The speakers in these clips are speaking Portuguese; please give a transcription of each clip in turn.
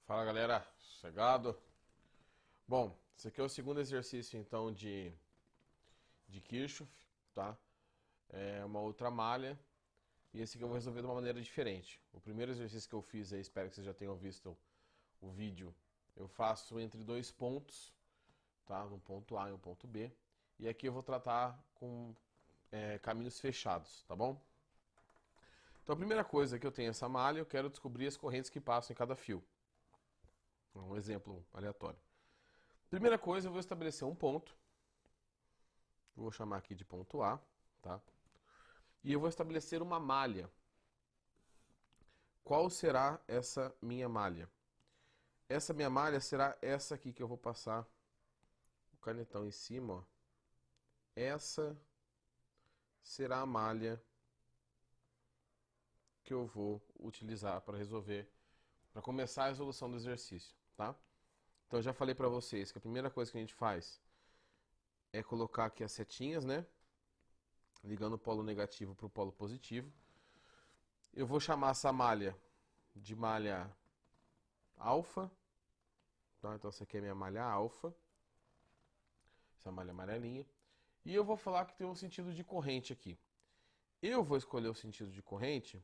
Fala galera, chegado? Bom, esse aqui é o segundo exercício então de Kirchhoff, tá? É uma outra malha e esse aqui eu vou resolver de uma maneira diferente. O primeiro exercício que eu fiz aí, espero que vocês já tenham visto o vídeo, eu faço entre dois pontos, tá? Um ponto A e um ponto B. E aqui eu vou tratar com caminhos fechados, tá bom? Então a primeira coisa que eu tenho essa malha, eu quero descobrir as correntes que passam em cada fio. Um exemplo aleatório. Primeira coisa, eu vou estabelecer um ponto. Vou chamar aqui de ponto A, tá? E eu vou estabelecer uma malha. Qual será essa minha malha? Essa minha malha será essa aqui que eu vou passar o canetão em cima, ó. Essa será a malha que eu vou utilizar para resolver, para começar a resolução do exercício, tá? Então eu já falei para vocês que a primeira coisa que a gente faz é colocar aqui as setinhas, né? Ligando o polo negativo para o polo positivo. Eu vou chamar essa malha de malha alfa. Tá? Então essa aqui é minha malha alfa. Essa malha amarelinha. E eu vou falar que tem um sentido de corrente aqui. Eu vou escolher o sentido de corrente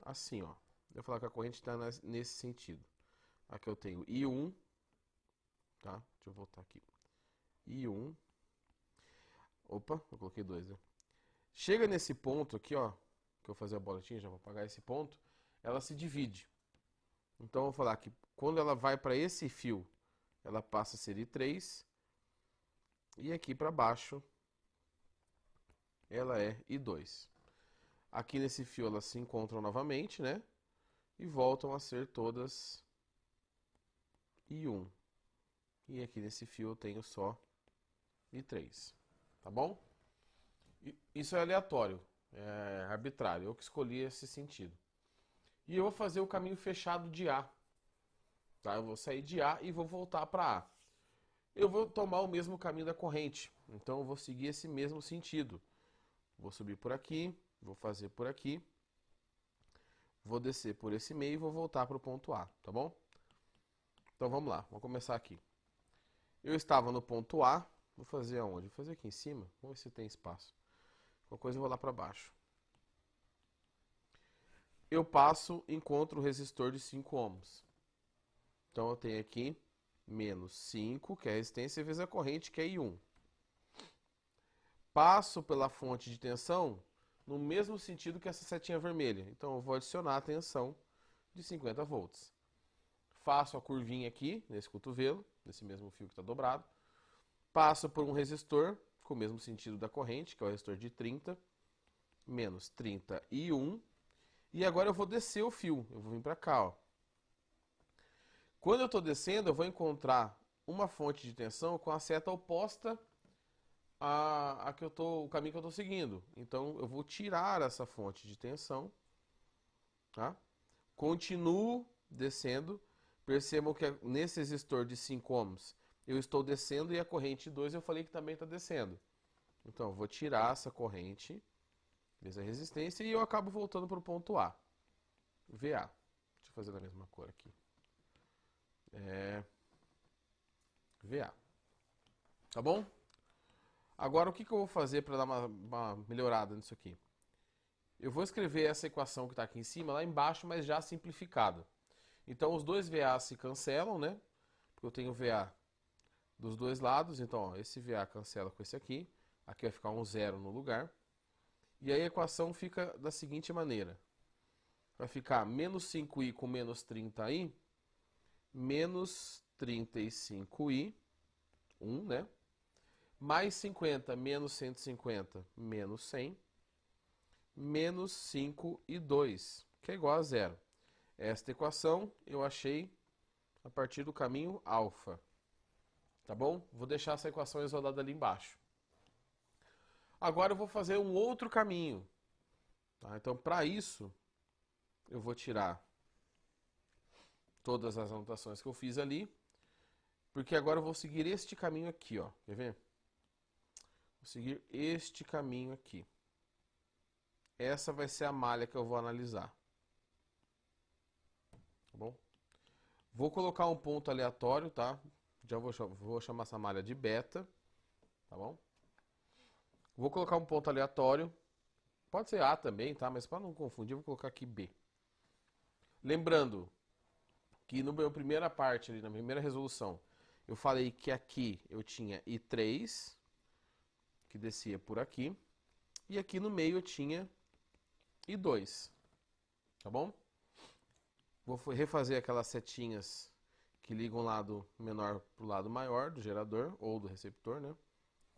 assim, ó. Eu vou falar que a corrente está nesse sentido. Aqui eu tenho I1. Tá? Deixa eu voltar aqui. I1. Opa, eu coloquei 2, né? Chega nesse ponto aqui, ó, que eu vou fazer a boletinha, já vou apagar esse ponto, ela se divide. Então eu vou falar que quando ela vai para esse fio, ela passa a ser I3, e aqui para baixo ela é I2. Aqui nesse fio elas se encontram novamente, né? E voltam a ser todas I1. E aqui nesse fio eu tenho só I3. Tá bom? Isso é aleatório, é arbitrário, eu que escolhi esse sentido. E eu vou fazer o caminho fechado de A. Tá? Eu vou sair de A e vou voltar para A. Eu vou tomar o mesmo caminho da corrente, então eu vou seguir esse mesmo sentido. Vou subir por aqui, vou fazer por aqui, vou descer por esse meio e vou voltar para o ponto A, tá bom? Então vamos lá, vamos começar aqui. Eu estava no ponto A, vou fazer aonde? Vou fazer aqui em cima, vamos ver se tem espaço. Qualquer coisa eu vou lá para baixo. Eu passo, encontro o resistor de 5 ohms. Então eu tenho aqui menos 5, que é a resistência, vezes a corrente, que é I1. Passo pela fonte de tensão no mesmo sentido que essa setinha vermelha. Então eu vou adicionar a tensão de 50 volts. Faço a curvinha aqui, nesse cotovelo, nesse mesmo fio que está dobrado. Passo por um resistor, com o mesmo sentido da corrente, que é o resistor de 30, menos 30 e 1. E agora eu vou descer o fio, eu vou vir para cá, ó. Quando eu estou descendo, eu vou encontrar uma fonte de tensão com a seta oposta o caminho que eu estou seguindo. Então eu vou tirar essa fonte de tensão, tá? Continuo descendo. Percebam que nesse resistor de 5 ohms eu estou descendo e a corrente 2 eu falei que também está descendo. Então eu vou tirar essa corrente, vezes a resistência, e eu acabo voltando para o ponto A. VA. Deixa eu fazer da mesma cor aqui. VA. Tá bom? Agora o que eu vou fazer para dar uma melhorada nisso aqui? Eu vou escrever essa equação que está aqui em cima, lá embaixo, mas já simplificada. Então os dois VA se cancelam, né? Porque eu tenho VA dos dois lados, então ó, esse VA cancela com esse aqui. Aqui vai ficar um zero no lugar. E aí a equação fica da seguinte maneira. Vai ficar menos 5i com menos 30i, menos 35i, 1, né? Mais 50 menos 150 menos 100, menos 5 e 2, que é igual a zero. Esta equação eu achei a partir do caminho alfa. Tá bom? Vou deixar essa equação isolada ali embaixo. Agora eu vou fazer um outro caminho. Tá? Então, para isso, eu vou tirar todas as anotações que eu fiz ali, porque agora eu vou seguir este caminho aqui, ó. Quer ver? Vou seguir este caminho aqui. Essa vai ser a malha que eu vou analisar. bom? Vou colocar um ponto aleatório, tá? Já vou chamar essa malha de beta, tá bom? Vou colocar um ponto aleatório. Pode ser A também, tá? Mas para não confundir, vou colocar aqui B. Lembrando que no meu primeira parte ali, na primeira resolução, eu falei que aqui eu tinha I3, que descia por aqui, e aqui no meio eu tinha I2, tá bom? Vou refazer aquelas setinhas que ligam o lado menor para o lado maior do gerador ou do receptor, né?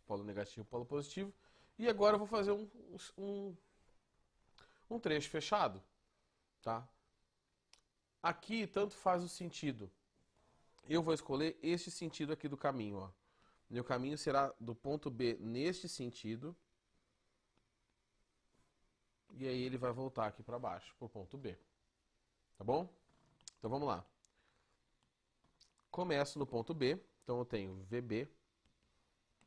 Polo negativo, polo positivo. E agora eu vou fazer um trecho fechado, tá? Aqui tanto faz o sentido. Eu vou escolher este sentido aqui do caminho, ó. Meu caminho será do ponto B neste sentido. E aí ele vai voltar aqui para baixo, para o ponto B. Tá bom? Então vamos lá. Começo no ponto B. Então eu tenho VB.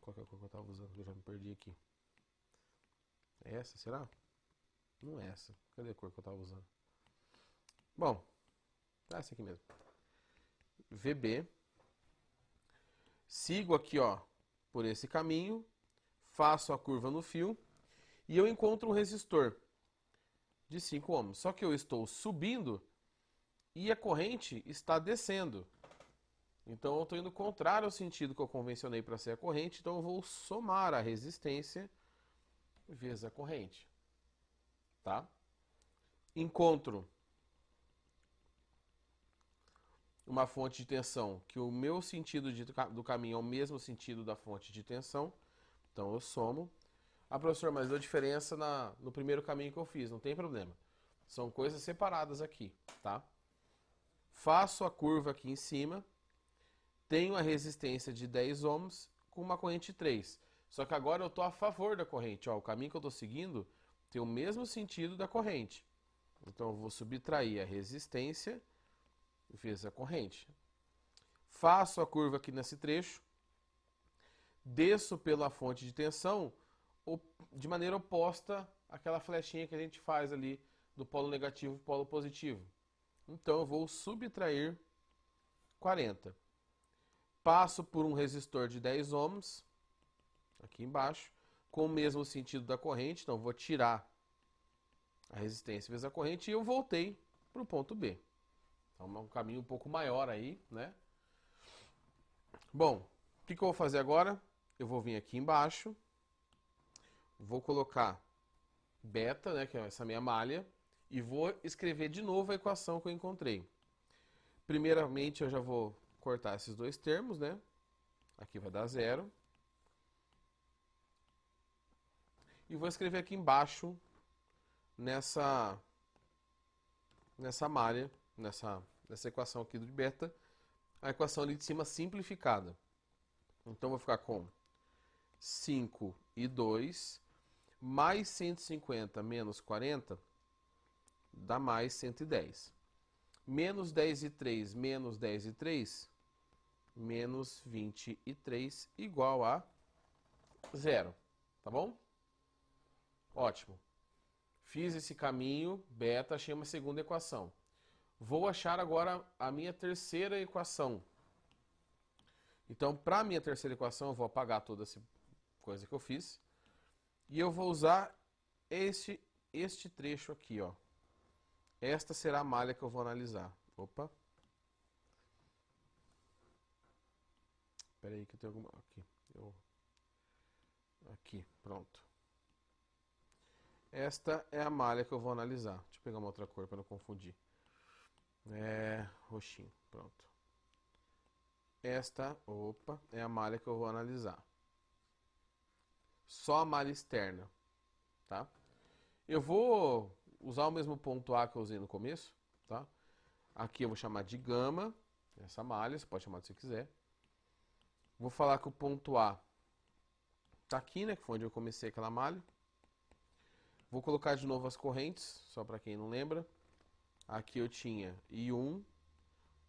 Qual que é a cor que eu estava usando? Eu já me perdi aqui. É essa, será? Não é essa. Cadê a cor que eu estava usando? Bom, é essa aqui mesmo. VB. Sigo aqui, ó, por esse caminho. Faço a curva no fio. E eu encontro um resistor de 5 ohms. Só que eu estou subindo e a corrente está descendo. Então eu estou indo contrário ao sentido que eu convencionei para ser a corrente. Então eu vou somar a resistência vezes a corrente. Tá? Encontro uma fonte de tensão que o meu sentido do caminho é o mesmo sentido da fonte de tensão. Então eu somo. Ah, professor, mas deu diferença no primeiro caminho que eu fiz. Não tem problema. São coisas separadas aqui, tá? Faço a curva aqui em cima. Tenho a resistência de 10 ohms com uma corrente 3. Só que agora eu estou a favor da corrente. Ó, o caminho que eu estou seguindo tem o mesmo sentido da corrente. Então eu vou subtrair a resistência vezes a corrente. Faço a curva aqui nesse trecho. Desço pela fonte de tensão de maneira oposta àquela flechinha que a gente faz ali do polo negativo e polo positivo. Então eu vou subtrair 40. Passo por um resistor de 10 ohms, aqui embaixo, com o mesmo sentido da corrente. Então eu vou tirar a resistência vezes a corrente e eu voltei para o ponto B. Então é um caminho um pouco maior aí, né? Bom, o que eu vou fazer agora? Eu vou vir aqui embaixo, vou colocar beta, né, que é essa minha malha, e vou escrever de novo a equação que eu encontrei. Primeiramente eu já vou cortar esses dois termos, né? Aqui vai dar 0. E vou escrever aqui embaixo, nessa malha, nessa equação aqui de beta, a equação ali de cima simplificada. Então vou ficar com 5 e 2 mais 150 menos 40 dá mais 110. Menos 10 e 3 menos 10 e 3, menos 23 igual a 0. Tá bom? Ótimo. Fiz esse caminho, beta, achei uma segunda equação. Vou achar agora a minha terceira equação. Então, para a minha terceira equação, eu vou apagar toda essa coisa que eu fiz. E eu vou usar este trecho aqui, ó. Esta será a malha que eu vou analisar. Opa. Espera aí que eu tenho alguma... Aqui. Aqui, pronto. Esta é a malha que eu vou analisar. Deixa eu pegar uma outra cor para não confundir. Roxinho, pronto. Esta, opa, é a malha que eu vou analisar. Só a malha externa, tá? Eu vou usar o mesmo ponto A que eu usei no começo, tá? Aqui eu vou chamar de gama, essa malha, você pode chamar se você quiser. Vou falar que o ponto A tá aqui, né, que foi onde eu comecei aquela malha. Vou colocar de novo as correntes, só para quem não lembra. Aqui eu tinha I1,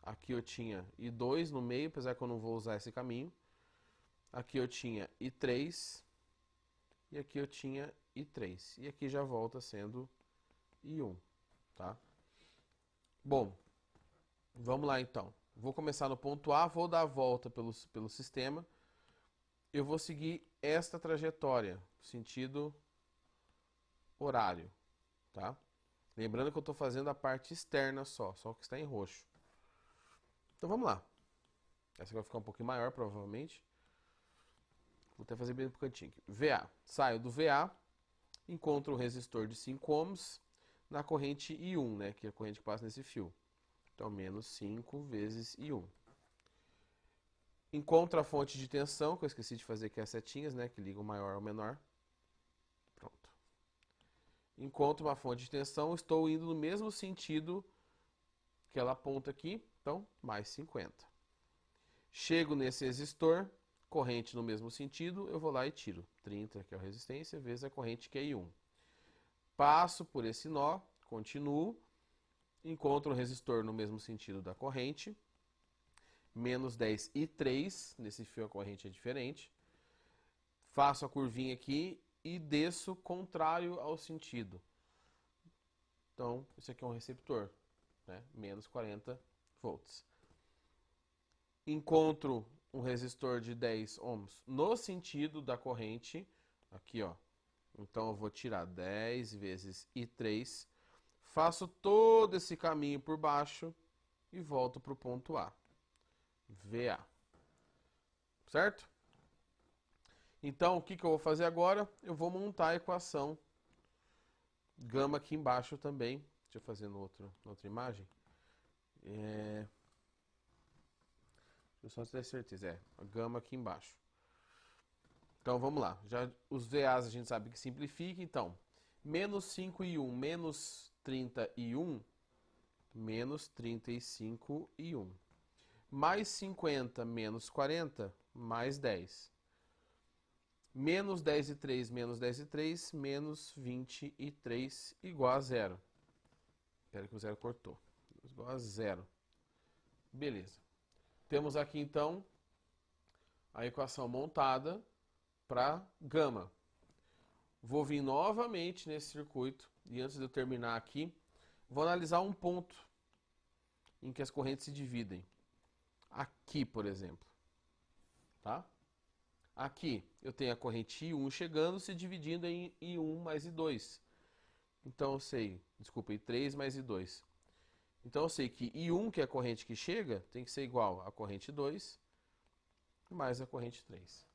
aqui eu tinha I2 no meio, apesar que eu não vou usar esse caminho. Aqui eu tinha I3 e aqui eu tinha I3. E aqui já volta sendo I1, tá? Bom, Vamos lá então. Vou começar no ponto A, vou dar a volta pelo sistema. Eu vou seguir esta trajetória, sentido horário, tá? Lembrando que eu estou fazendo a parte externa só que está em roxo. Então vamos lá. Essa vai ficar um pouquinho maior, provavelmente. Vou até fazer bem pro cantinho aqui. VA. Saio do VA, encontro o resistor de 5 ohms na corrente I1, né? Que é a corrente que passa nesse fio. Então, menos 5 vezes I1. Encontro a fonte de tensão, que eu esqueci de fazer aqui as setinhas, né? Que ligam o maior ao menor. Pronto. Encontro uma fonte de tensão, estou indo no mesmo sentido que ela aponta aqui. Então, mais 50. Chego nesse resistor, corrente no mesmo sentido, eu vou lá e tiro. 30, que é a resistência, vezes a corrente, que é I1. Passo por esse nó, continuo, encontro o resistor no mesmo sentido da corrente, menos 10 e 3, nesse fio a corrente é diferente. Faço a curvinha aqui e desço contrário ao sentido. Então, isso aqui é um receptor, né? Menos 40 volts. Encontro um resistor de 10 ohms no sentido da corrente, aqui ó. Então eu vou tirar 10 vezes I3, faço todo esse caminho por baixo e volto para o ponto A, VA. Certo? Então o que eu vou fazer agora? Eu vou montar a equação gama aqui embaixo também. Deixa eu fazer na outra imagem. Deixa eu só ter certeza. A gama aqui embaixo. Então vamos lá. Já os VAs a gente sabe que simplifica. Então, menos 5 e 1, menos 30 e 1, menos 35 e 1. Mais 50 menos 40, mais 10. Menos 10 e 3, menos 10 e 3, menos 23, igual a zero. Espera que o zero cortou. Igual a zero. Beleza. Temos aqui então a equação montada para gama. Vou vir novamente nesse circuito e antes de eu terminar aqui, vou analisar um ponto em que as correntes se dividem. Aqui, por exemplo. Tá? Aqui eu tenho a corrente I1 chegando se dividindo em I1 mais I2. Então eu sei, desculpa, I3 mais I2. Então eu sei que I1, que é a corrente que chega, tem que ser igual à corrente 2 mais a corrente 3.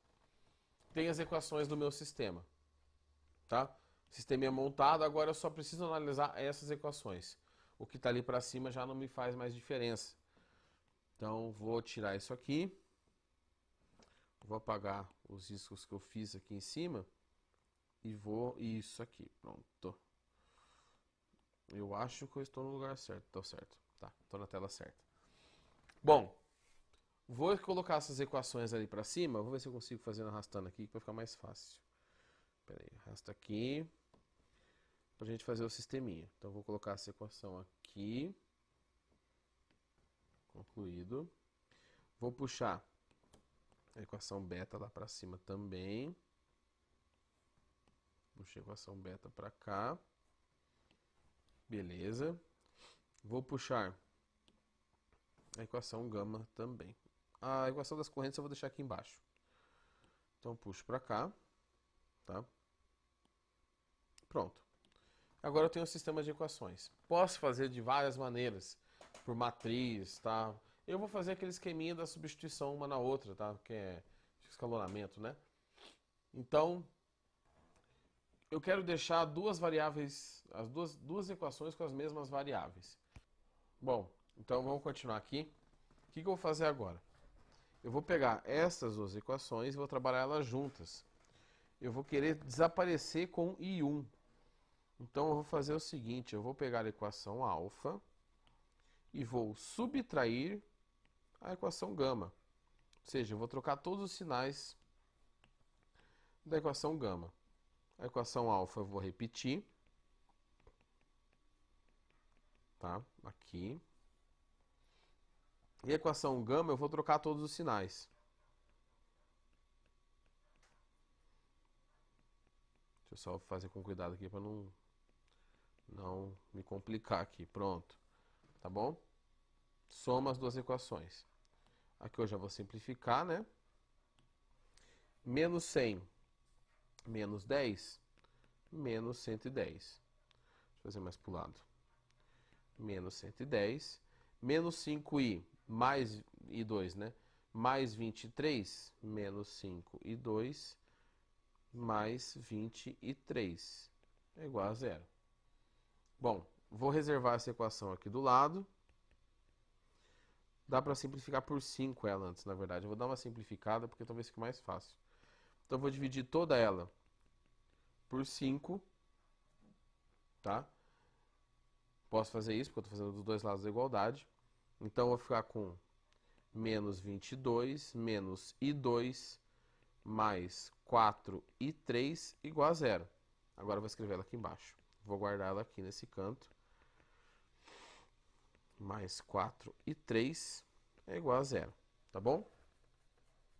Tem as equações do meu sistema. Tá? O sistema é montado, agora eu só preciso analisar essas equações. O que está ali para cima já não me faz mais diferença. Então vou tirar isso aqui. Vou apagar os riscos que eu fiz aqui em cima. E vou... Isso aqui, pronto. Eu acho que eu estou no lugar certo. Estou certo. Tá, estou na tela certa. Bom, vou colocar essas equações ali para cima. Vou ver se eu consigo fazer arrastando aqui, para ficar mais fácil. Espera aí, arrasta aqui. Para a gente fazer o sisteminha. Então vou colocar essa equação aqui. Concluído. Vou puxar a equação beta lá para cima também. Puxei a equação beta para cá. Beleza. Vou puxar a equação gama também. A equação das correntes eu vou deixar aqui embaixo. Então puxo para cá. Tá? Pronto. Agora eu tenho um sistema de equações. Posso fazer de várias maneiras. Por matriz, tá? Eu vou fazer aquele esqueminha da substituição uma na outra, tá? Que é escalonamento, né? Então, eu quero deixar duas variáveis, as duas equações com as mesmas variáveis. Bom, então vamos continuar aqui. O que eu vou fazer agora? Eu vou pegar essas duas equações e vou trabalhar elas juntas. Eu vou querer desaparecer com I1. Então eu vou fazer o seguinte, eu vou pegar a equação alfa e vou subtrair a equação gama. Ou seja, eu vou trocar todos os sinais da equação gama. A equação alfa eu vou repetir. Tá? Aqui. E a equação gama eu vou trocar todos os sinais. Deixa eu só fazer com cuidado aqui para não me complicar aqui. Pronto. Tá bom? Soma as duas equações. Aqui eu já vou simplificar, né? Menos 100 menos 10, menos 110. Deixa eu fazer mais para o lado. Menos 110, menos 5i, mais i2, né? Mais 23, menos 5i2, mais 23, é igual a zero. Bom, vou reservar essa equação aqui do lado. Dá para simplificar por 5 ela antes, na verdade. Eu vou dar uma simplificada porque talvez fique mais fácil. Então, eu vou dividir toda ela por 5, tá? Posso fazer isso, porque eu estou fazendo dos dois lados da igualdade. Então, eu vou ficar com menos 22, menos i2, mais 4i3, igual a zero. Agora, eu vou escrever ela aqui embaixo. Vou guardar ela aqui nesse canto. Mais 4i3 é igual a zero, tá bom?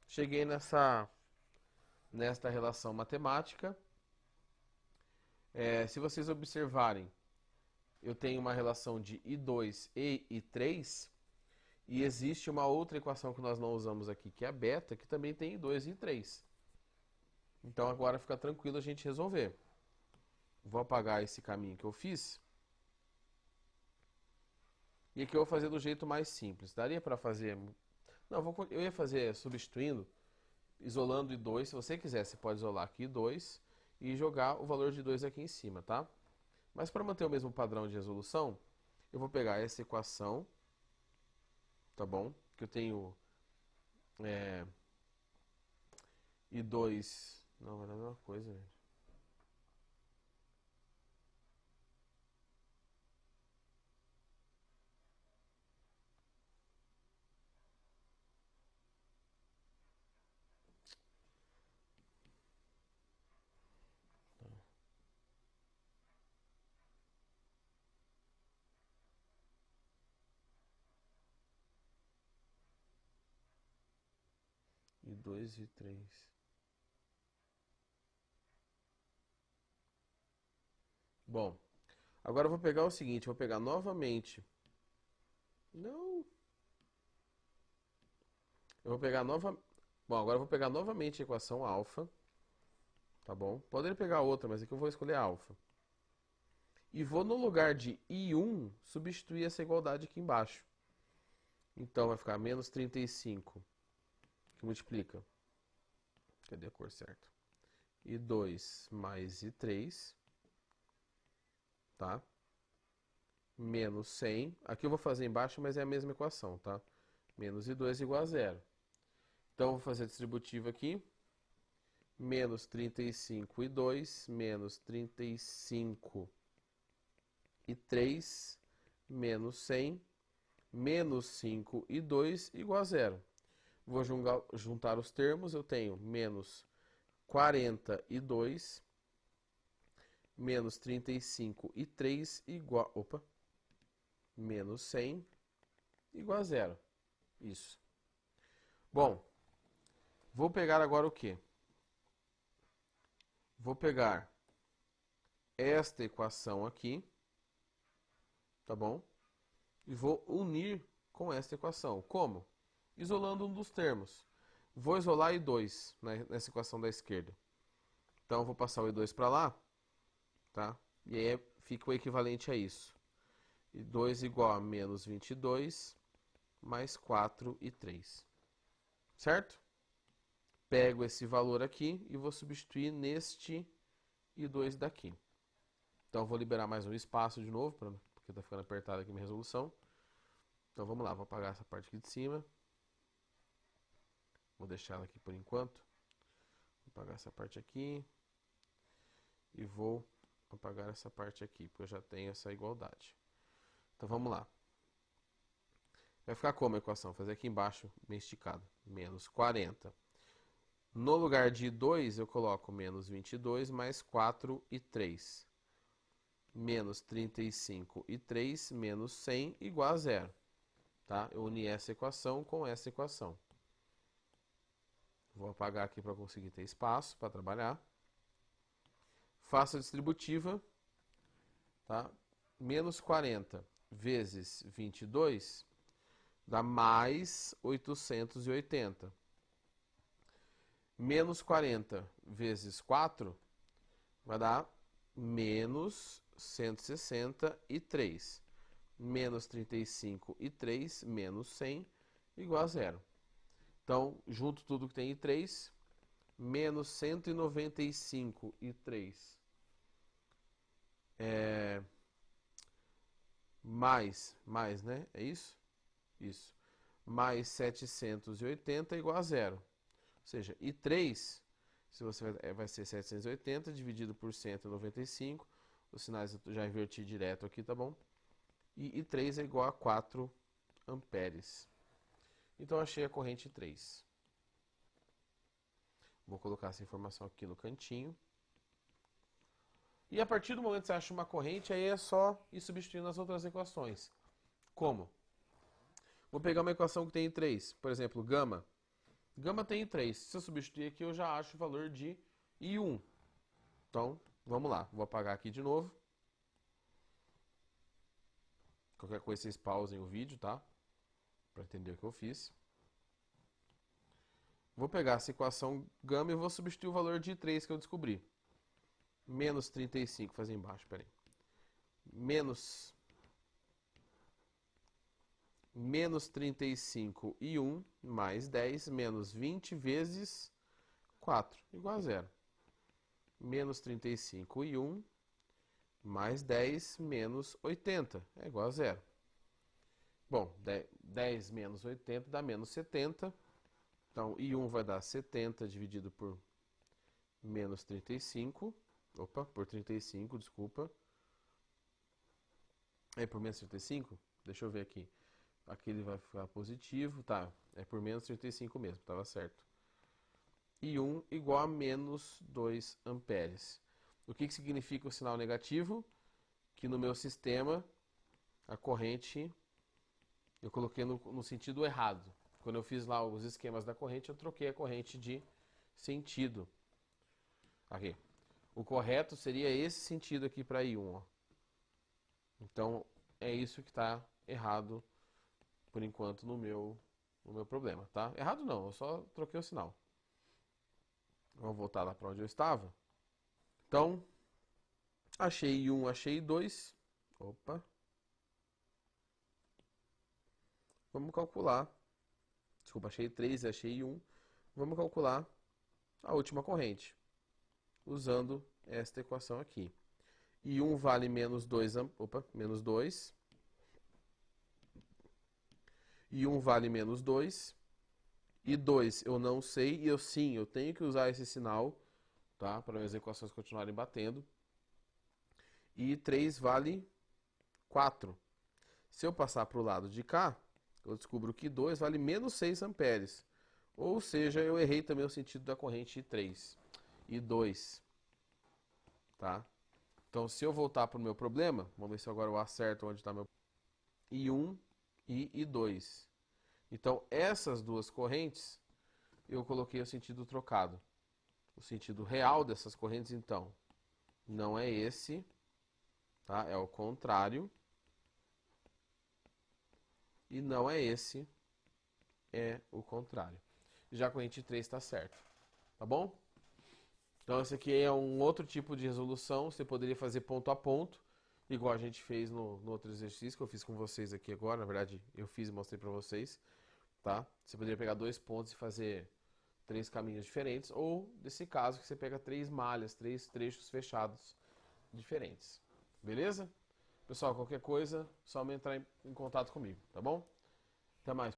Cheguei nesta relação matemática. Se vocês observarem, eu tenho uma relação de i2 e i3, e existe uma outra equação que nós não usamos aqui, que é a beta, que também tem i2 e i3. Então agora fica tranquilo a gente resolver. Vou apagar esse caminho que eu fiz. E aqui eu vou fazer do jeito mais simples. Daria para fazer... Não, eu ia fazer substituindo, isolando i2. Se você quiser, você pode isolar aqui i2 e jogar o valor de 2 aqui em cima, tá? Mas para manter o mesmo padrão de resolução, eu vou pegar essa equação, tá bom? Que eu tenho i2... Não, vai dar a mesma coisa, gente. I2 e 3. Bom, agora eu vou pegar o seguinte, vou pegar novamente... Não... Eu vou pegar Bom, agora eu vou pegar novamente a equação alfa, tá bom? Poderia pegar outra, mas aqui eu vou escolher alfa. E vou, no lugar de i1, substituir essa igualdade aqui embaixo. Então vai ficar menos 35, que multiplica. Cadê a cor certa? i2 mais i3, tá? Menos 100. Aqui eu vou fazer embaixo, mas é a mesma equação, tá? Menos i2 igual a zero. Então, eu vou fazer a distributiva aqui. Menos 35 e 2, menos 35 e 3, menos 100, menos 5 e 2, igual a zero. Vou juntar os termos, eu tenho menos 42, menos 35 e 3, igual... Opa! Menos 100, igual a zero. Isso. Bom... Vou pegar agora o quê? Vou pegar esta equação aqui, tá bom? E vou unir com esta equação. Como? Isolando um dos termos. Vou isolar i2 nessa equação da esquerda. Então, eu vou passar o i2 para lá, tá? E aí fica o equivalente a isso. i2 igual a menos 22 mais 4 e 3. Certo? Pego esse valor aqui e vou substituir neste i2 daqui. Então, eu vou liberar mais um espaço de novo, porque está ficando apertada aqui a minha resolução. Então, vamos lá, vou apagar essa parte aqui de cima. Vou deixar ela aqui por enquanto. Vou apagar essa parte aqui. E vou apagar essa parte aqui, porque eu já tenho essa igualdade. Então, vamos lá. Vai ficar como a equação? Vou fazer aqui embaixo, bem esticado. Menos 40. No lugar de 2, eu coloco menos 22 mais 4 e 3. Menos 35 e 3 menos 100 igual a zero. Tá? Eu uni essa equação com essa equação. Vou apagar aqui para conseguir ter espaço para trabalhar. Faço a distributiva. Tá? Menos 40 vezes 22 dá mais 880. Menos 40 vezes 4 vai dar menos 163. Menos 35 e 3, menos 100, igual a zero. Então, junto tudo que tem em 3, menos 195 e 3. Mais, né? É isso? Isso. Mais 780 igual a zero. Ou seja, e 3, se você vai ser 780 dividido por 195. Os sinais eu já inverti direto aqui, tá bom? E 3 é igual a 4 amperes. Então, achei a corrente 3. Vou colocar essa informação aqui no cantinho. E a partir do momento que você acha uma corrente, aí é só ir substituindo as outras equações. Como? Vou pegar uma equação que tem 3. Por exemplo, gama. Gama tem 3. Se eu substituir aqui, eu já acho o valor de I1. Então, vamos lá. Vou apagar aqui de novo. Qualquer coisa vocês pausem o vídeo, tá? Para entender o que eu fiz. Vou pegar essa equação gama e vou substituir o valor de 3 que eu descobri. Menos 35, fazer embaixo, peraí. Menos 35 e 1 mais 10 menos 20 vezes 4, igual a zero. Menos 35 e 1 mais 10 menos 80, é igual a zero. Bom, 10 menos 80 dá menos 70. Então, I1 vai dar 70 dividido por menos 35. Opa, por 35, desculpa. É por menos 35? Deixa eu ver aqui. Aqui ele vai ficar positivo. Tá, é por menos 35 mesmo, estava certo. I1 igual a menos 2 amperes. O que significa o sinal negativo? Que no meu sistema, a corrente, eu coloquei no sentido errado. Quando eu fiz lá os esquemas da corrente, eu troquei a corrente de sentido. Aqui. O correto seria esse sentido aqui para I1. Ó. Então, é isso que está errado, por enquanto, no meu problema, tá? Errado não, eu só troquei o sinal. Vamos voltar lá para onde eu estava. Então, achei I1, achei I2. Opa. Vamos calcular. Desculpa, achei 3 e achei 1. Vamos calcular a última corrente, usando esta equação aqui. E 1 vale menos 2, menos 2. E 1 vale menos 2. E 2 eu não sei, e eu tenho que usar esse sinal, tá? Para as equações continuarem batendo. E 3 vale 4. Se eu passar para o lado de cá, eu descubro que 2 vale menos 6 amperes. Ou seja, eu errei também o sentido da corrente I3 e 2. Tá? Então, se eu voltar para o meu problema, vamos ver se agora eu acerto onde está meu I1 e I2. Então, essas duas correntes, eu coloquei o sentido trocado. O sentido real dessas correntes, então, não é esse, tá? É o contrário. E não é esse, é o contrário. Já a corrente 3 está certo, tá bom? Então esse aqui é um outro tipo de resolução, você poderia fazer ponto a ponto, igual a gente fez no outro exercício que eu fiz com vocês aqui agora, na verdade eu fiz e mostrei para vocês, tá? Você poderia pegar 2 pontos e fazer 3 caminhos diferentes, ou nesse caso que você pega 3 malhas, 3 trechos fechados diferentes, beleza? Pessoal, qualquer coisa, só me entrar em contato comigo, tá bom? Até mais.